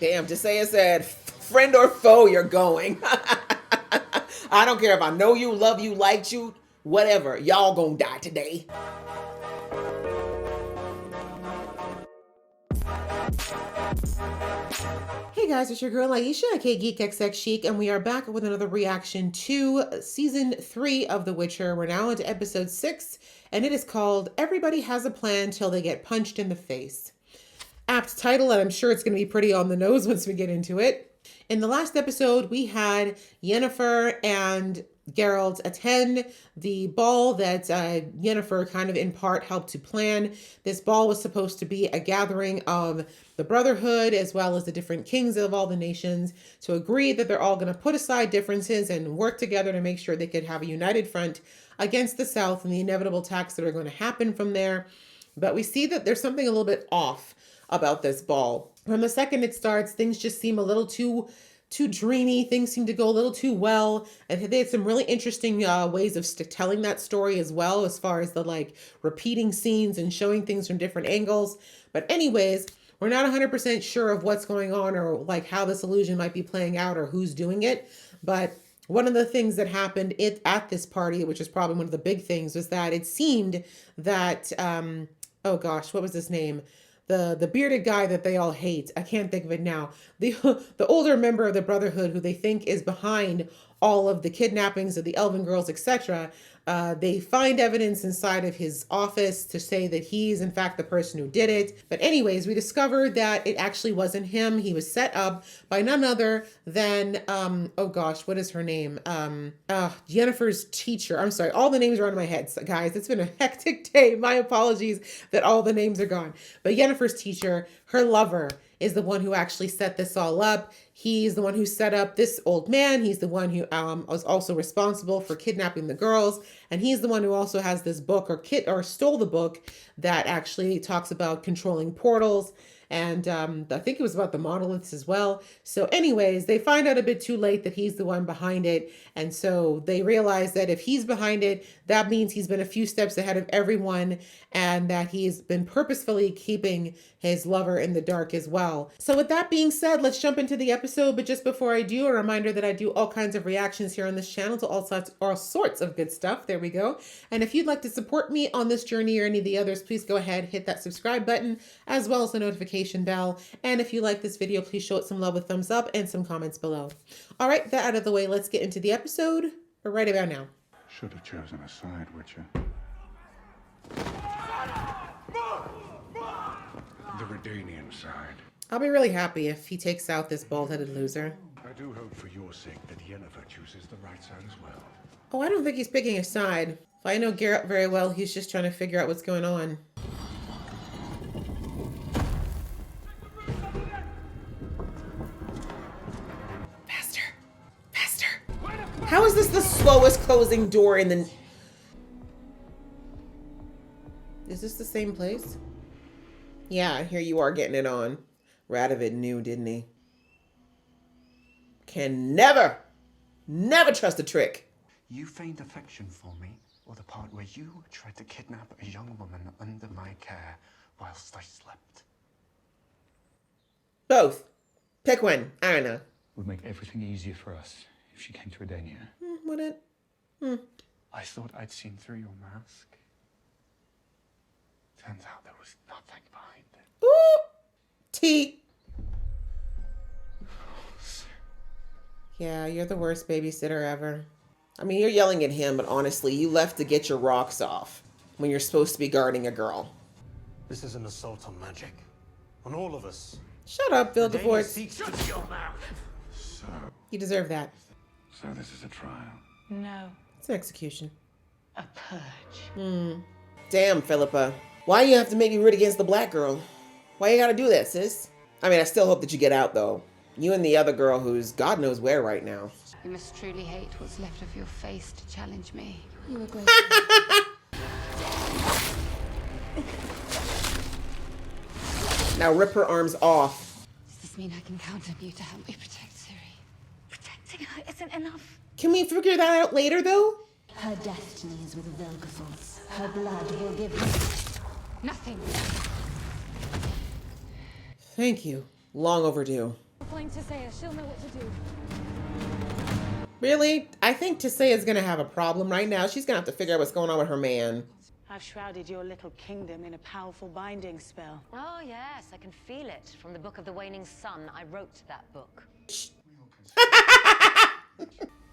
Damn, just say it said, friend or foe, you're going. I don't care if I know you, love you, liked you, whatever. Y'all gonna die today. Hey guys, it's your girl Aisha, aka Geek XX Chic, and we are back with another reaction to season 3 of The Witcher. We're now into episode 6, and it is called Everybody Has a Plan Till They Get Punched in the Face. Apt title, and I'm sure it's going to be pretty on the nose once we get into it. In the last episode, we had Yennefer and Geralt attend the ball that Yennefer kind of in part helped to plan. This ball was supposed to be a gathering of the Brotherhood as well as the different kings of all the nations to agree that they're all going to put aside differences and work together to make sure they could have a united front against the South and the inevitable attacks that are going to happen from there. But we see that there's something a little bit off about this ball. From the second it starts, things just seem a little too dreamy. Things seem to go a little too well. And they had some really interesting ways of telling that story as well, as far as the like repeating scenes and showing things from different angles. But anyways, we're not 100% sure of what's going on or like how this illusion might be playing out or who's doing it. But one of the things that happened at this party, which is probably one of the big things, was that it seemed that, oh gosh, what was his name? The bearded guy that they all hate. I can't think of it now. The older member of the Brotherhood who they think is behind all of the kidnappings of the Elven girls, etc. They find evidence inside of his office to say that he's in fact the person who did it. But anyways, we discovered that it actually wasn't him. He was set up by none other than, oh gosh, what is her name? Yennefer's teacher. I'm sorry, all the names are on my head, guys. It's been a hectic day. My apologies that all the names are gone. But Yennefer's teacher, her lover, is the one who actually set this all up. He's the one who set up this old man. He's the one who was also responsible for kidnapping the girls. And he's the one who also has this book or stole the book that actually talks about controlling portals. And I think it was about the monoliths as well. So anyways, they find out a bit too late that he's the one behind it. And so they realize that if he's behind it, that means he's been a few steps ahead of everyone and that he's been purposefully keeping his lover in the dark as well. So with that being said, let's jump into the episode. But just before I do, a reminder that I do all kinds of reactions here on this channel to all sorts of good stuff. There we go. And if you'd like to support me on this journey or any of the others, please go ahead, hit that subscribe button as well as the notification bell. And if you like this video, please show it some love with thumbs up and some comments below. All right, that out of the way, let's get into the episode right about now. Should have chosen a side, Witcher. The Redanian side. I'll be really happy if he takes out this bald-headed loser. I do hope for your sake that Yennefer chooses the right side as well. Oh, I don't think he's picking a side. If I know Geralt very well, he's just trying to figure out what's going on. Faster. Faster. How is this the slowest closing door in the... Is this the same place? Yeah, here you are getting it on. Radovid knew, didn't he? Can never trust a trick. You feigned affection for me, or the part where you tried to kidnap a young woman under my care whilst I slept? Both. Pick one. I don't know. Would make everything easier for us if she came to Redania. Would it? I thought I'd seen through your mask. Turns out there was nothing behind it. Ooh. T. Yeah, you're the worst babysitter ever. I mean, you're yelling at him, but honestly, you left to get your rocks off when you're supposed to be guarding a girl. This is an assault on magic. On all of us. Shut up, Bill DeFord. Shut your mouth! So You deserve that. this is a trial. No, It's an execution. a purge. Damn, Philippa. Why you have to make me root against the black girl? Why you gotta do that, sis? I mean, I still hope that you get out, though. You and the other girl who's God knows where right now. You must truly hate what's left of your face to challenge me. You were great. Now rip her arms off. Does this mean I can count on you to help me protect Ciri? Protecting her isn't enough. Can we figure that out later, though? Her destiny is with Vilgefortz. Her blood he'll give you. Nothing. Thank you. Long overdue. telling Tisea. She'll know what to do. Really? I think Tisea's gonna have a problem right now. She's gonna have to figure out what's going on with her man. I've shrouded your little kingdom in a powerful binding spell. Oh, yes, I can feel it. From the Book of the Waning Sun, I wrote that book.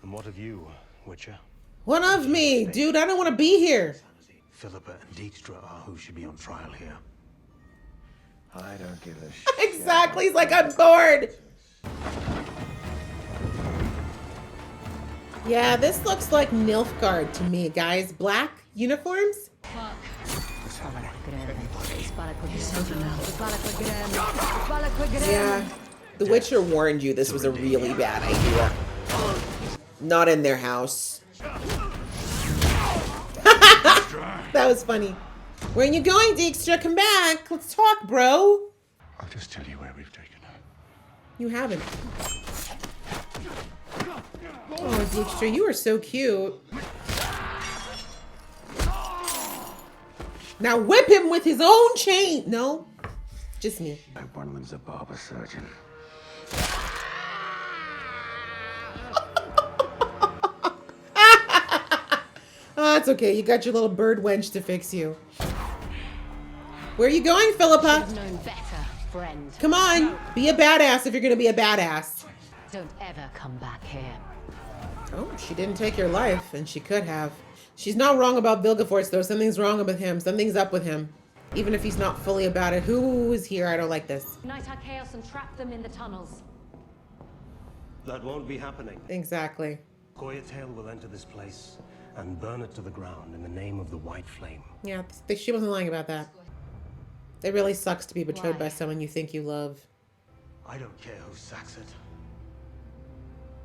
And what of you, Witcher? One of me, dude. I don't want to be here. Philippa and Dijkstra are who should be on trial here. I don't give a shit. Exactly. He's like, I'm bored. Yeah, this looks like Nilfgaard to me, guys. Black uniforms. Yeah. The Witcher warned you this was a really bad idea. Not in their house. That was funny. Where are you going, Dijkstra? Come back. Let's talk, bro. I'll just tell you where we've taken her. You haven't. Oh, Dijkstra, you are so cute. Now whip him with his own chain. No, just me. One of them's a barber surgeon. Oh, it's okay. You got your little bird wench to fix you. Where are you going, Philippa? Known better, friend. Come on. Be a badass if you're going to be a badass. Don't ever come back here. Oh, she didn't take your life, and she could have. She's not wrong about Vilgefortz, though. Something's wrong with him. Something's up with him. Even if he's not fully about it. Who is here? I don't like this. Ignite our chaos and trap them in the tunnels. That won't be happening. Exactly. Goyatail will enter this place and burn it to the ground in the name of the White Flame. Yeah, she wasn't lying about that. It really sucks to be betrayed Why? by someone you think you love. I don't care who sacks it.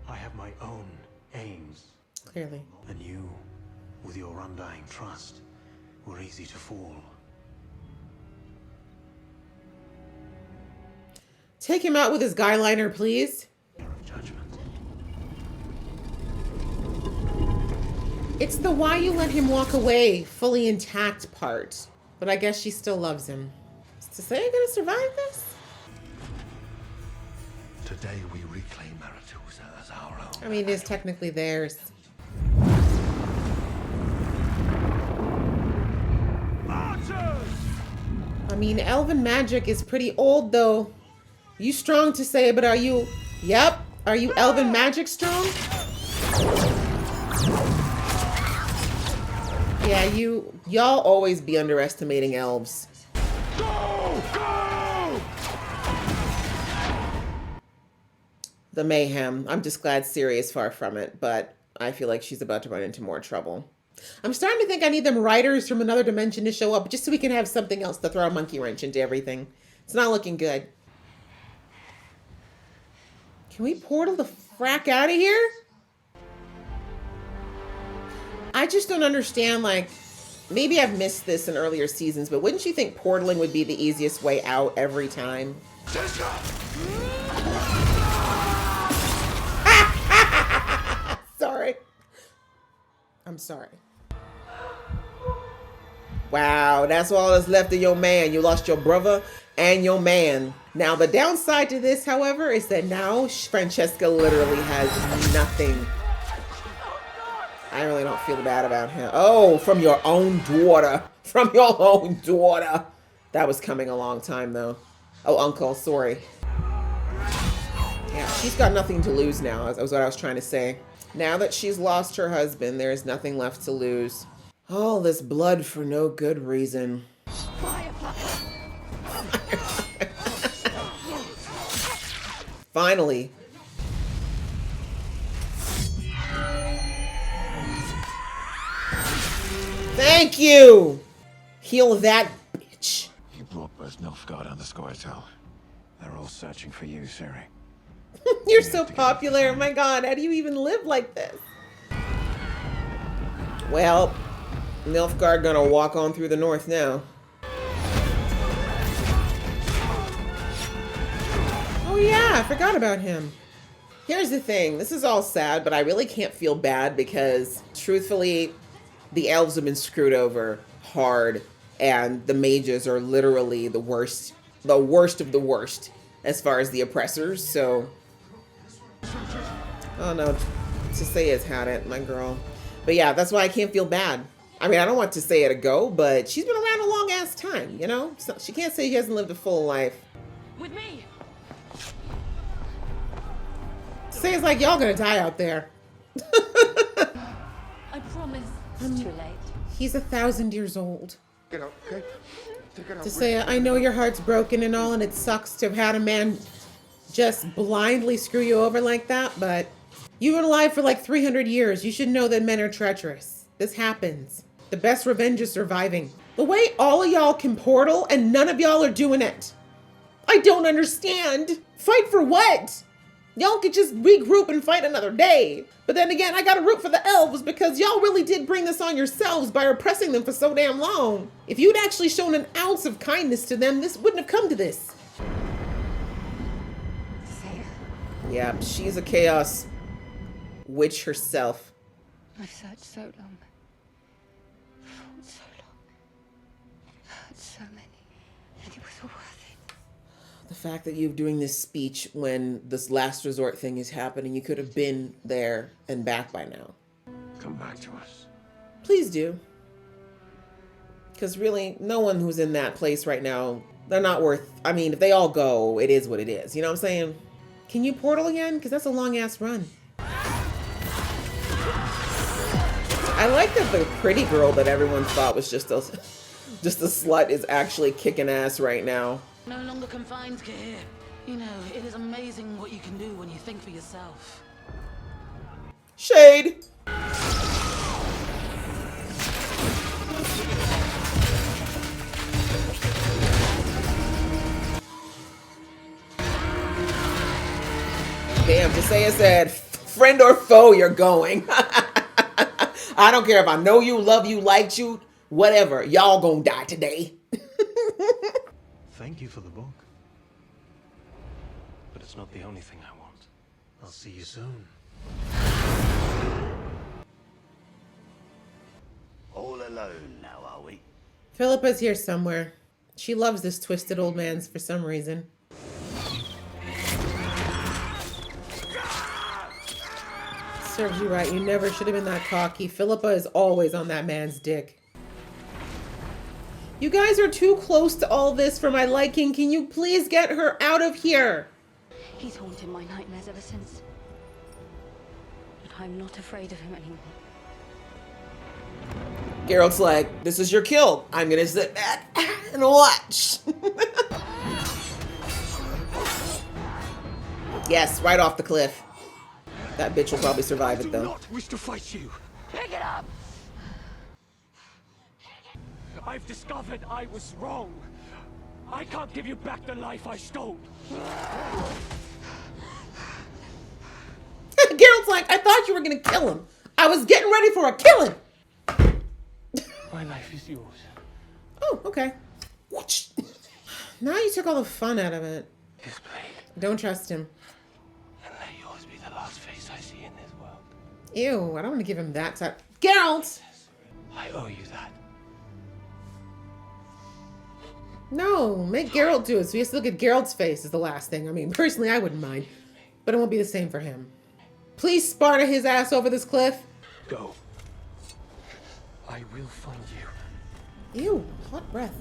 I have my own aims. Clearly. And you, with your undying trust, were easy to fool. Take him out with his guy liner, please. Of judgment. It's the why you let him walk away fully intact part. But I guess she still loves him. Is Tisea gonna survive this? Today we reclaim Aretusa as our own. I mean, it is technically theirs. I mean, elven magic is pretty old, though. You strong, Tisea, but are you... Yep. Are you elven magic strong? Yeah, y'all always be underestimating elves. Go! Go! The mayhem. I'm just glad Ciri is far from it, but I feel like she's about to run into more trouble. I'm starting to think I need them writers from another dimension to show up just so we can have something else to throw a monkey wrench into everything. It's not looking good. Can we portal the frack out of here? I just don't understand, like, maybe I've missed this in earlier seasons, but wouldn't you think portaling would be the easiest way out every time? Sorry. I'm sorry. Wow, that's all that's left of your man. You lost your brother and your man. Now, the downside to this, however, is that now Francesca literally has nothing. I really don't feel bad about him. Oh, from your own daughter. From your own daughter. That was coming a long time, though. Oh, uncle, sorry. Yeah, she's got nothing to lose now, is what I was trying to say. Now that she's lost her husband, there is nothing left to lose. All this blood for no good reason. Finally. Thank you! Heal that bitch. You brought both Nilfgaard and the Scoia'tael. They're all searching for you, Ciri. You're so popular. Oh my god, how do you even live like this? Well, Nilfgaard gonna walk on through the north now. Oh yeah, I forgot about him. Here's the thing, this is all sad, but I really can't feel bad because, truthfully, the elves have been screwed over hard, and the mages are literally the worst of the worst as far as the oppressors, so. Oh no, Taseya's had it, my girl. But yeah, that's why I can't feel bad. I mean, I don't want Tasaya to go, but she's been around a long ass time, you know? So she can't say she hasn't lived a full life. With me. Taseya's like, y'all gonna die out there. I promise. It's too late. He's 1,000 years old. Get out, okay? Take it out. Tasaya, I know your heart's broken and all, and it sucks to have had a man just blindly screw you over like that, but you've been alive for like 300 years. You should know that men are treacherous. This happens. The best revenge is surviving. The way all of y'all can portal and none of y'all are doing it. I don't understand. Fight for what? Y'all could just regroup and fight another day. But then again, I gotta root for the elves because y'all really did bring this on yourselves by repressing them for so damn long. If you'd actually shown an ounce of kindness to them, this wouldn't have come to this. Yeah, she's a chaos witch herself. I've searched so long. Fought so long. Hurt so many. And it was all worth it. The fact that you're doing this speech when this last resort thing is happening, you could have been there and back by now. Come back to us. Please do. Because really, no one who's in that place right now, they're not worth, I mean, if they all go, it is what it is. You know what I'm saying? Can you portal again? Because that's a long ass run. I like that the pretty girl that everyone thought was just a slut is actually kicking ass right now. No longer confined, Kahir. You know, it is amazing what you can do when you think for yourself. Shade. Damn, Tasaya said, friend or foe, you're going. I don't care if I know you, love you, liked you, whatever. Y'all gonna die today. Thank you for the book. But it's not the only thing I want. I'll see you soon. All alone now, are we? Philippa's here somewhere. She loves this twisted old man for some reason. Serves you right. You never should have been that cocky. Philippa is always on that man's dick. You guys are too close to all this for my liking. Can you please get her out of here? He's haunted my nightmares ever since. But I'm not afraid of him anymore. Geralt's like, this is your kill. I'm gonna sit back and watch. Yes, right off the cliff. That bitch will probably survive it though. I do not wish to fight you. Pick it up! I've discovered I was wrong. I can't give you back the life I stole. Geralt's like, I thought you were gonna kill him. I was getting ready for a killing. My life is yours. Oh, okay. Now you took all the fun out of it. This blade. Don't trust him. And let yours be the last face I see in this world. Ew, I don't want to give him that side. Geralt! I owe you that. No, make Geralt do it so he has to look at Geralt's face is the last thing. I mean, personally, I wouldn't mind. But it won't be the same for him. Please Sparta his ass over this cliff. Go. I will find you. Ew, hot breath.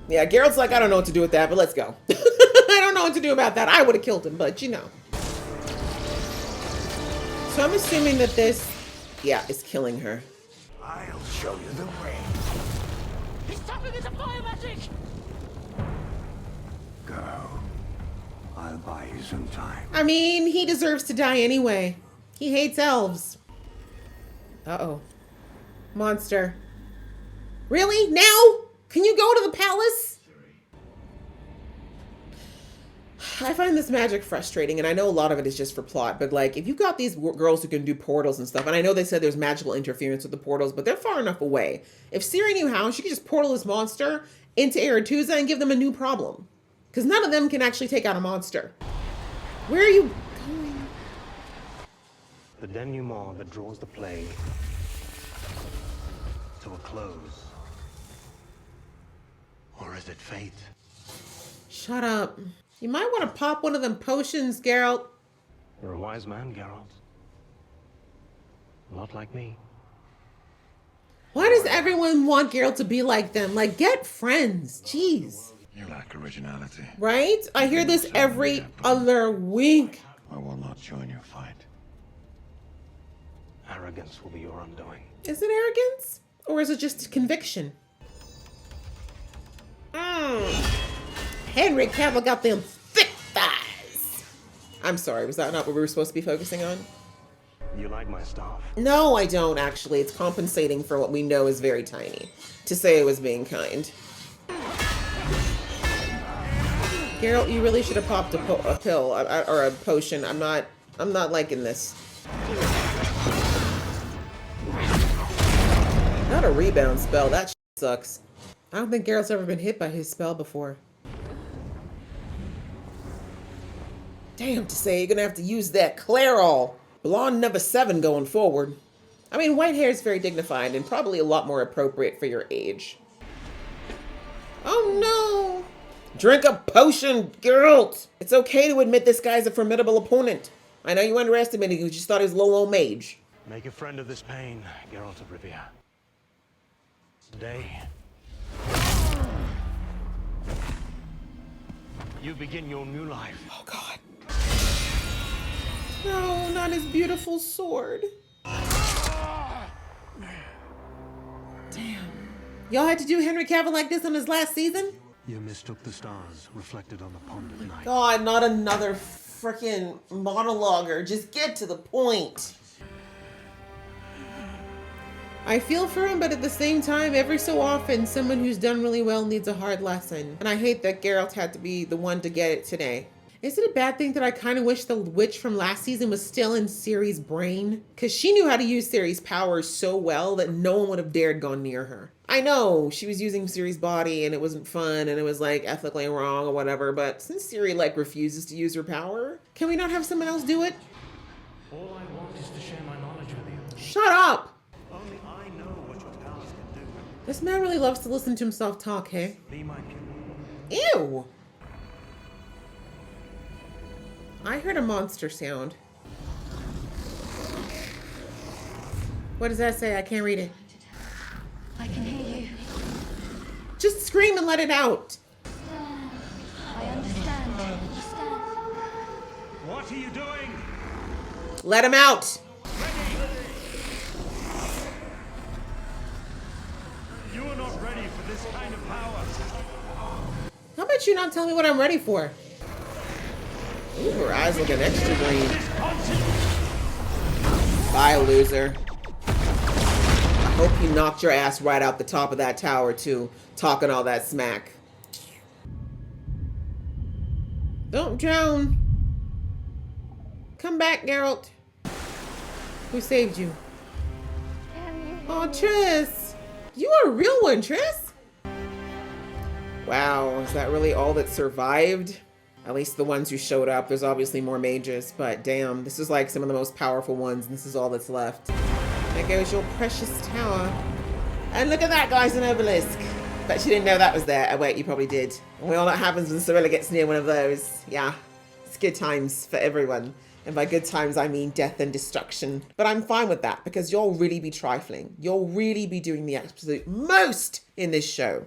Yeah, Geralt's like, I don't know what to do with that, but let's go. I don't know what to do about that. I would have killed him, but you know. So I'm assuming that this, yeah, is killing her. I'll show you the way. He's tapping into fire magic! Go. I'll buy you some time. I mean, he deserves to die anyway. He hates elves. Uh-oh. Monster. Really? Now? Can you go to the palace? I find this magic frustrating, and I know a lot of it is just for plot, but like, if you've got these girls who can do portals and stuff, and I know they said there's magical interference with the portals, but they're far enough away. If Ciri knew how, she could just portal this monster into Aretuza and give them a new problem. Because none of them can actually take out a monster. Where are you going? The denouement that draws the play to a close. Or is it fate? Shut up. You might want to pop one of them potions, Geralt. You're a wise man, Geralt. Not like me. Why does everyone want Geralt to be like them? Like, get friends. Jeez. You lack originality. Right? I hear this every other week. I will not join your fight. Arrogance will be your undoing. Is it arrogance? Or is it just conviction? Henry Cavill got them thick thighs. I'm sorry, was that not what we were supposed to be focusing on? You like my staff? No, I don't actually. It's compensating for what we know is very tiny. To say it was being kind. Geralt, you really should have popped a pill or a potion. I'm not liking this. Not a rebound spell. That sucks. I don't think Geralt's ever been hit by his spell before. Damn, to say you're gonna have to use that Clairol. Blonde number 7 going forward. I mean, white hair is very dignified and probably a lot more appropriate for your age. Oh no! Drink a potion, Geralt! It's okay to admit this guy's a formidable opponent. I know you underestimated him, you just thought he was a little old mage. Make a friend of this pain, Geralt of Rivia. Today, you begin your new life. Oh God. No, not his beautiful sword. Damn. Y'all had to do Henry Cavill like this on his last season? You mistook the stars reflected on the pond at night. God, not another freaking monologuer. Just get to the point. I feel for him, but at the same time, every so often, someone who's done really well needs a hard lesson. And I hate that Geralt had to be the one to get it today. Is it a bad thing that I kind of wish the witch from last season was still in Ciri's brain? Because she knew how to use Ciri's powers so well that no one would have dared gone near her. I know she was using Ciri's body and it wasn't fun and it was like ethically wrong or whatever, but since Ciri like refuses to use her power, can we not have someone else do it? All I want is to share my knowledge with you. Shut up! Only I know what your powers can do. This man really loves to listen to himself talk, hey? Be my pupil. Ew! I heard a monster sound. What does that say? I can't read it. I can hear you. Just scream and let it out. I understand. What are you doing? Let him out. You are not ready for this kind of power. How about you not tell me what I'm ready for? Ooh, her eyes looking extra green. Bye, loser. I hope you knocked your ass right out the top of that tower, too, talking all that smack. Don't drown. Come back, Geralt. Who saved you? Oh, Triss. You are a real one, Triss. Wow, is that really all that survived? At least the ones who showed up. There's obviously more mages, but damn, this is like some of the most powerful ones, and this is all that's left. There goes your precious tower. And look at that, guys, an obelisk. Bet you didn't know that was there. Oh, wait, you probably did. We all know what happens when Cirilla gets near one of those. Yeah, it's good times for everyone. And by good times, I mean death and destruction. But I'm fine with that, because you'll really be trifling. You'll really be doing the absolute most in this show.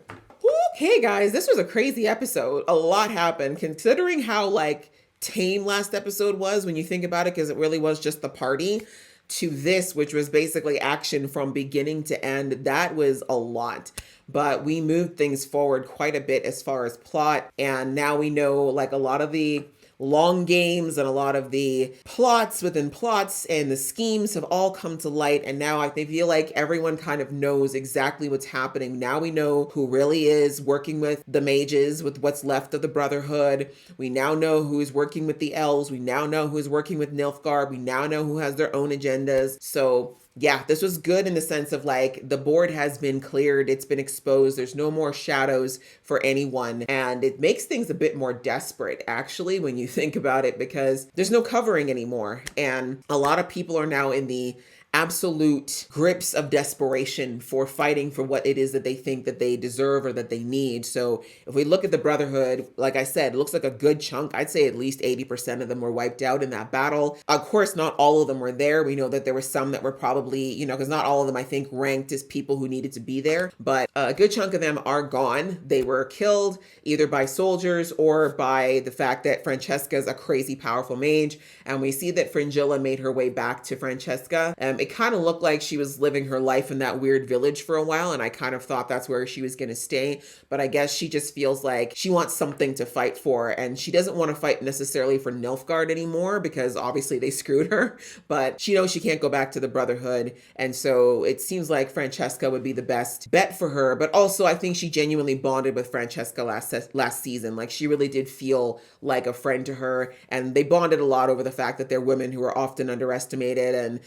Okay, guys, this was a crazy episode. A lot happened, considering how like tame last episode was when you think about it, because it really was just the party, to this, which was basically action from beginning to end. That was a lot, but we moved things forward quite a bit as far as plot. And now we know like a lot of the long games and a lot of the plots within plots and the schemes have all come to light. And now I feel like everyone kind of knows exactly what's happening. Now we know who really is working with the mages, with what's left of the Brotherhood. We now know who is working with the elves. We now know who is working with Nilfgaard. We now know who has their own agendas. So yeah, this was good in the sense of like the board has been cleared. It's been exposed. There's no more shadows for anyone. And it makes things a bit more desperate, actually, when you think about it, because there's no covering anymore. And a lot of people are now in the absolute grips of desperation for fighting for what it is that they think that they deserve or that they need. So if we look at the Brotherhood, like I said, it looks like a good chunk. I'd say at least 80% of them were wiped out in that battle. Of course, not all of them were there. We know that there were some that were probably, because not all of them, I think, ranked as people who needed to be there, but a good chunk of them are gone. They were killed either by soldiers or by the fact that Francesca is a crazy powerful mage. And we see that Fringilla made her way back to Francesca. It kind of looked like she was living her life in that weird village for a while, and I kind of thought that's where she was going to stay. But I guess she just feels like she wants something to fight for, and she doesn't want to fight necessarily for Nilfgaard anymore because obviously they screwed her, but she knows she can't go back to the Brotherhood. And so it seems like Francesca would be the best bet for her. But also I think she genuinely bonded with Francesca last season. Like she really did feel like a friend to her, and they bonded a lot over the fact that they're women who are often underestimated, and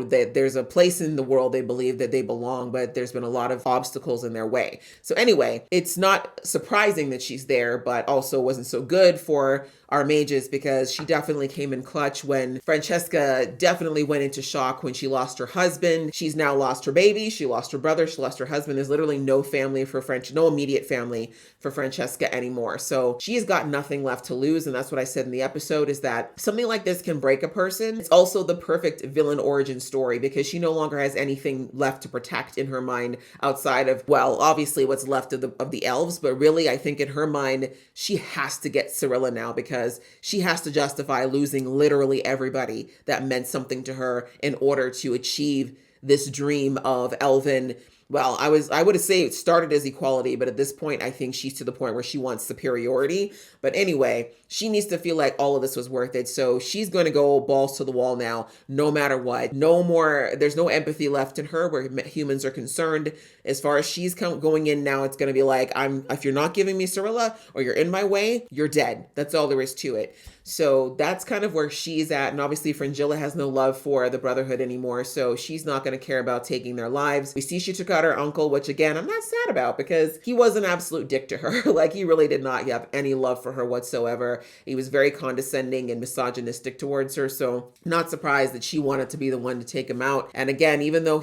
that there's a place in the world they believe that they belong, but there's been a lot of obstacles in their way. So anyway, it's not surprising that she's there, but also wasn't so good for our mages because she definitely came in clutch when Francesca definitely went into shock when she lost her husband. She's now lost her baby, she lost her brother, she lost her husband. There's literally no family for no immediate family for Francesca anymore. So she has got nothing left to lose, and that's what I said in the episode, is that something like this can break a person. It's also the perfect villain origin story because she no longer has anything left to protect in her mind outside of, well, obviously what's left of the elves, but really I think in her mind she has to get Cirilla now because she has to justify losing literally everybody that meant something to her in order to achieve this dream of elven. Well, I would say it started as equality, but at this point, I think she's to the point where she wants superiority. But anyway, she needs to feel like all of this was worth it. So she's going to go balls to the wall now, no matter what. No more, there's no empathy left in her where humans are concerned. As far as she's going in now, it's going to be like, if you're not giving me Cirilla or you're in my way, you're dead. That's all there is to it. So that's kind of where she's at. And obviously Fringilla has no love for the Brotherhood anymore. So she's not going to care about taking their lives. We see she took out her uncle, which again, I'm not sad about because he was an absolute dick to her. Like he really did not have any love for her whatsoever. He was very condescending and misogynistic towards her. So not surprised that she wanted to be the one to take him out. And again, even though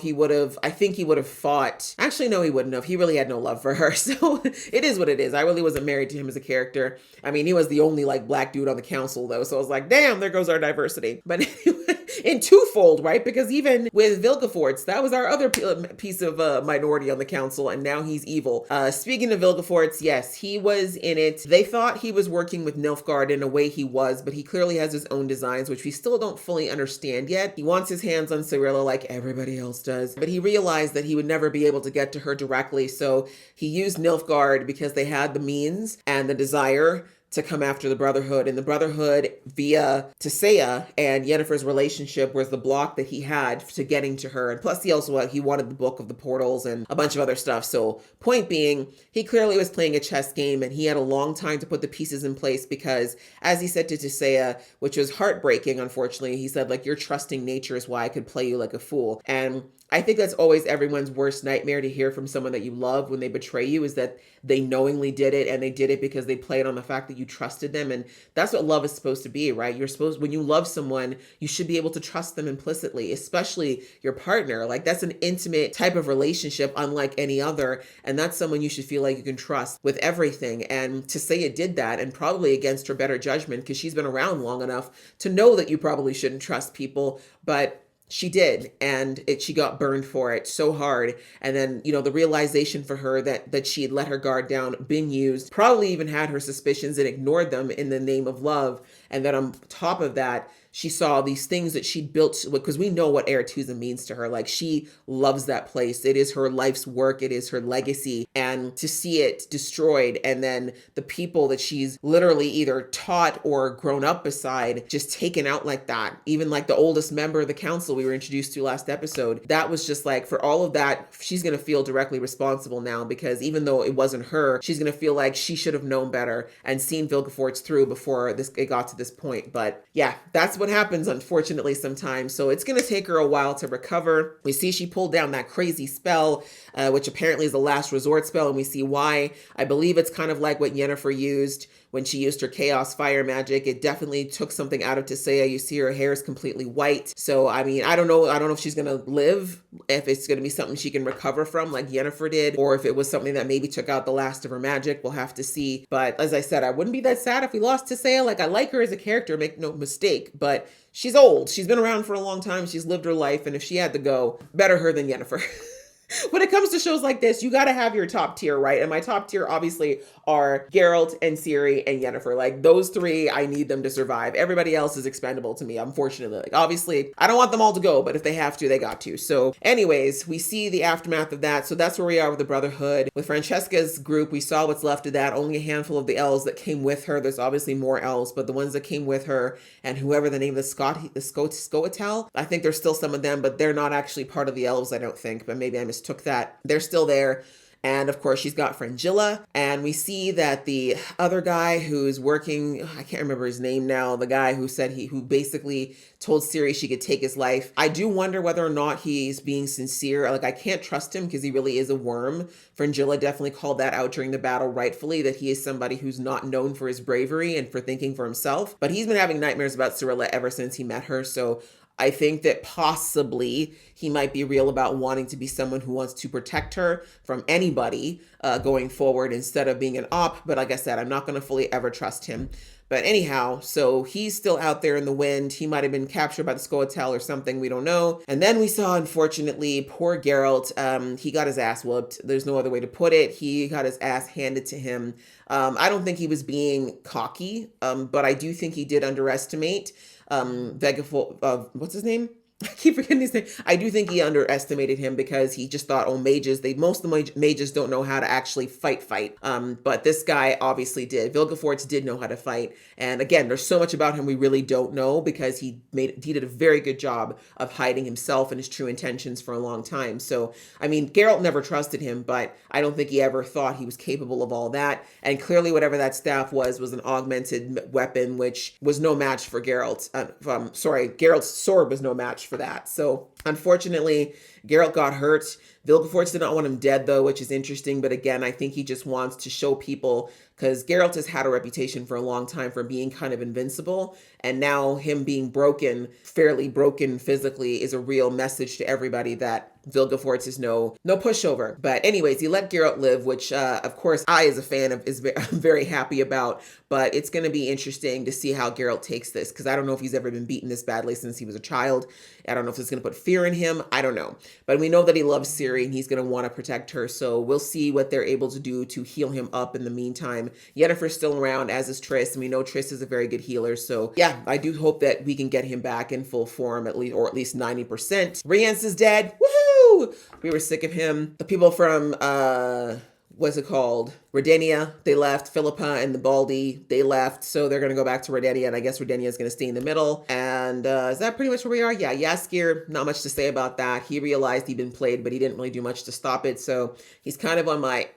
I think he would have fought. Actually, no, he wouldn't have. He really had no love for her. So it is what it is. I really wasn't married to him as a character. I mean, he was the only black dude on the council though. So I was like, damn, there goes our diversity. But anyway, in twofold, right? Because even with Vilgefortz, that was our other piece of minority on the council, and now he's evil. Speaking of Vilgefortz, yes, he was in it. They thought he was working with Nilfgaard in a way he was, but he clearly has his own designs, which we still don't fully understand yet. He wants his hands on Cirilla like everybody else does, but he realized that he would never be able to get to her directly, so he used Nilfgaard because they had the means and the desire to come after the Brotherhood, and the Brotherhood via Tissaia and Yennefer's relationship was the block that he had to getting to her. And plus he wanted the book of the portals and a bunch of other stuff. So point being, he clearly was playing a chess game and he had a long time to put the pieces in place because as he said to Tissaia, which was heartbreaking, unfortunately, he said your trusting nature is why I could play you like a fool. And I think that's always everyone's worst nightmare to hear from someone that you love when they betray you, is that they knowingly did it and they did it because they played on the fact that you trusted them. And that's what love is supposed to be, right? When you love someone, you should be able to trust them implicitly, especially your partner. That's an intimate type of relationship unlike any other. And that's someone you should feel like you can trust with everything. And Tissaia did that, and probably against her better judgment because she's been around long enough to know that you probably shouldn't trust people. But she did, and she got burned for it so hard. And then, the realization for her that she had let her guard down, been used, probably even had her suspicions and ignored them in the name of love. And then on top of that, she saw these things that she'd built, because we know what Aretuza means to her. She loves that place. It is her life's work. It is her legacy. And to see it destroyed, and then the people that she's literally either taught or grown up beside just taken out like that, even the oldest member of the council we were introduced to last episode, that was just for all of that, she's going to feel directly responsible now, because even though it wasn't her, she's going to feel like she should have known better and seen Vilgefortz through before it got to this point. But yeah, that's what happens, unfortunately, sometimes. So it's going to take her a while to recover. We see she pulled down that crazy spell, which apparently is the last resort spell, and we see why. I believe it's kind of like what Yennefer used when she used her chaos fire magic. It definitely took something out of Tissaia. You see her hair is completely white. So, I mean, I don't know if she's going to live, if it's going to be something she can recover from like Yennefer did, or if it was something that maybe took out the last of her magic. We'll have to see. But as I said, I wouldn't be that sad if we lost Tissaia. Like, I like her as a character, make no mistake, but she's old. She's been around for a long time. She's lived her life. And if she had to go, better her than Yennefer. When it comes to shows like this, you got to have your top tier, right? And my top tier obviously are Geralt and Ciri and Yennefer. Like, those three, I need them to survive. Everybody else is expendable to me, unfortunately. Like, obviously, I don't want them all to go, but if they have to, they got to. So anyways, we see the aftermath of that. So that's where we are with the Brotherhood. With Francesca's group, we saw what's left of that. Only a handful of the elves that came with her. There's obviously more elves, but the ones that came with her and whoever the name of the Scoia'tael, I think there's still some of them, but they're not actually part of the elves, I don't think, but maybe I mistook that. They're still there. And of course, she's got Fringilla. And we see that the other guy who's working, I can't remember his name now, the guy who said who basically told Ciri she could take his life. I do wonder whether or not he's being sincere. Like, I can't trust him because he really is a worm. Fringilla definitely called that out during the battle, rightfully, that he is somebody who's not known for his bravery and for thinking for himself. But he's been having nightmares about Cirilla ever since he met her. So I think that possibly he might be real about wanting to be someone who wants to protect her from anybody going forward instead of being an op. But like I said, I'm not going to fully ever trust him. But anyhow, so he's still out there in the wind. He might have been captured by the Scoia'tael or something. We don't know. And then we saw, unfortunately, poor Geralt. He got his ass whooped. There's no other way to put it. He got his ass handed to him. I don't think he was being cocky, but I do think he did underestimate Vegaport, what's his name? I keep forgetting his name. I do think he underestimated him because he just thought, oh, mages, most of the mages don't know how to actually fight. But this guy obviously did. Vilgefortz did know how to fight. And again, there's so much about him we really don't know because he did a very good job of hiding himself and his true intentions for a long time. So, I mean, Geralt never trusted him, but I don't think he ever thought he was capable of all that. And clearly whatever that staff was an augmented weapon, which was no match for Geralt. Geralt's sword was no match for that. So unfortunately, Geralt got hurt. Vilgefortz did not want him dead though, which is interesting. But again, I think he just wants to show people, because Geralt has had a reputation for a long time for being kind of invincible. And now him being fairly broken physically is a real message to everybody that Vilgefortz is no pushover. But anyways, he let Geralt live, which of course I as a fan I'm very happy about. But it's going to be interesting to see how Geralt takes this, because I don't know if he's ever been beaten this badly since he was a child. I don't know if it's going to put fear in him. I don't know. But we know that he loves Ciri and he's going to want to protect her. So we'll see what they're able to do to heal him up in the meantime. Yennefer's still around, as is Triss, and we know Triss is a very good healer. So yeah, I do hope that we can get him back in full form, at least 90%. Rience is dead. Woohoo! We were sick of him. The people from what's it called? Redania, they left. Philippa and the Baldy, they left. So they're going to go back to Redania, and I guess Redania is going to stay in the middle. And is that pretty much where we are? Yeah, Jaskier, not much to say about that. He realized he'd been played, but he didn't really do much to stop it. So he's kind of on my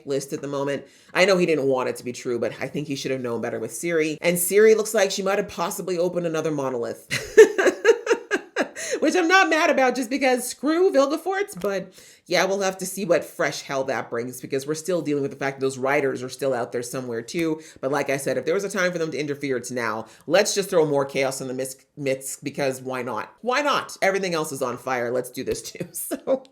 list at the moment. I know he didn't want it to be true, but I think he should have known better with Ciri. And Ciri looks like she might have possibly opened another monolith. Which I'm not mad about, just because screw Vilgefortz, but yeah, we'll have to see what fresh hell that brings, because we're still dealing with the fact that those riders are still out there somewhere too. But like I said, if there was a time for them to interfere, it's now. Let's just throw more chaos in the midst, because why not? Why not? Everything else is on fire. Let's do this too. So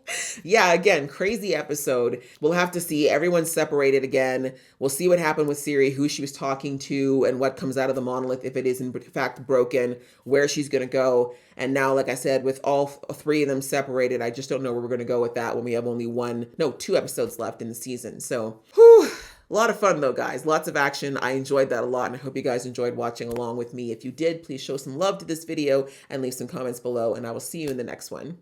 yeah, again, crazy episode. We'll have to see. Everyone's separated again. We'll see what happened with Ciri, who she was talking to, and what comes out of the monolith, if it is in fact broken, where she's going to go. And now, like I said, with all three of them separated, I just don't know where we're going to go with that when we have only 2 episodes left in the season. So, whew, a lot of fun though, guys. Lots of action. I enjoyed that a lot, and I hope you guys enjoyed watching along with me. If you did, please show some love to this video and leave some comments below, and I will see you in the next one.